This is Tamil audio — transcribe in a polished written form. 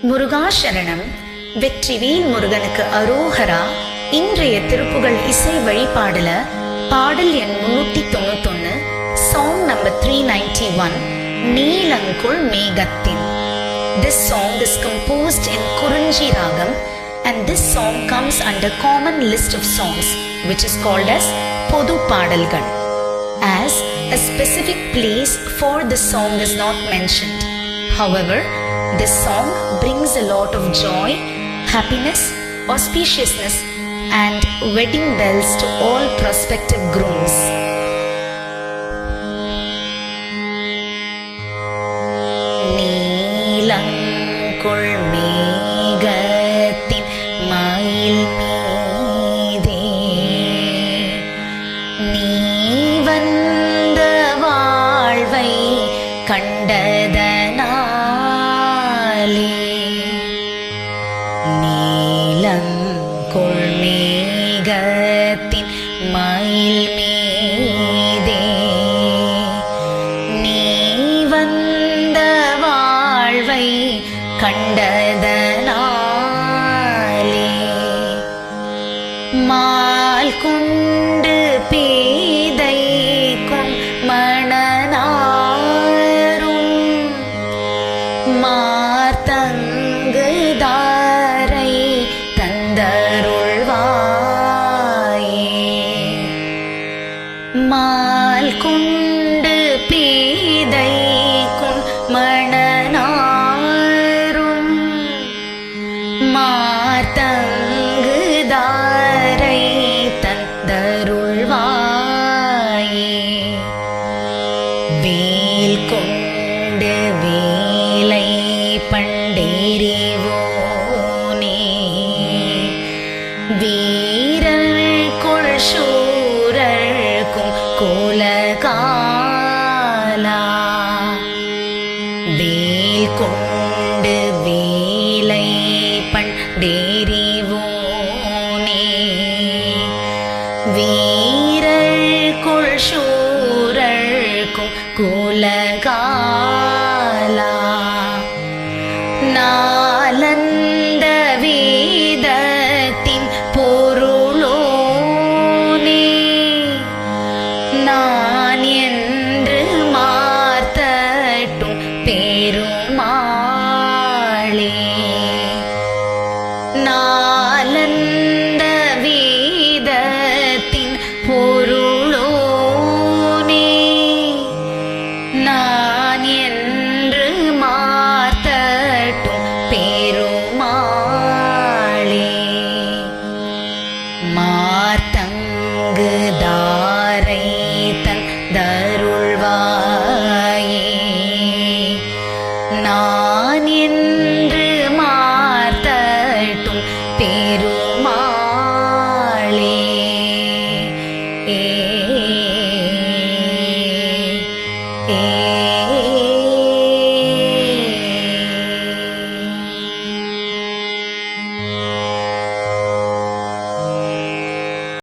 முருகாசரணம். வெற்றிவேல் முருகனுக்கு அரோகரா. இன்றைய திருப்புகழ் இசை வழிபாடுல பாடல் எண் 391, சாங் நம்பர் 391, நீலங்குள் மேகத்தின். This song is composed in Kurunji Ragam, and this song comes under common list of songs which is called as Podu Padalgal, as a specific place for this song is not mentioned. However, this song brings a lot of joy, happiness, auspiciousness and wedding bells to all prospective grooms. நீலங்குள் மேகத்தின் மயில் மீதே நீ வந்த வாழ்வை கண்டதனாலே, நீலங்குள் மேகத்தின் மயில் மீதே நீ வந்த வாழ்வை கண்டதனாலே, மால் கொண்டு பேதைக்கும் மணனாரும் மார்த்தங்கு தாரை தந்தருள்வாயே, மால் கொண்டு பேதைக்கும் மணனாரும் மார்த்தங்கு தாரை தந்தருள்வாயே, வேல் கொண்டு வேலை பண்டேறிவோனே, வீரர் கொள் சூரர்க்கும் கோலகாலா, வேல் கொண்டு வேலை பண்டேறிவோனே, வீரர் கொள் சூரர்க்கும் கோலகாலா, நாலந்த வேதத்தின் பொருளோனே, நான் என்று மார்த்தட்டும் பெருமாளே, நாலந்த வேதத்தின் பொருளோனே, நான் என்று மார்த்தட்டும் பெருமாளே, மார்த்தங்கு தாரை தந்தருள்வாயே, நான் என்று மார்த்தட்டும் பெருமாளே.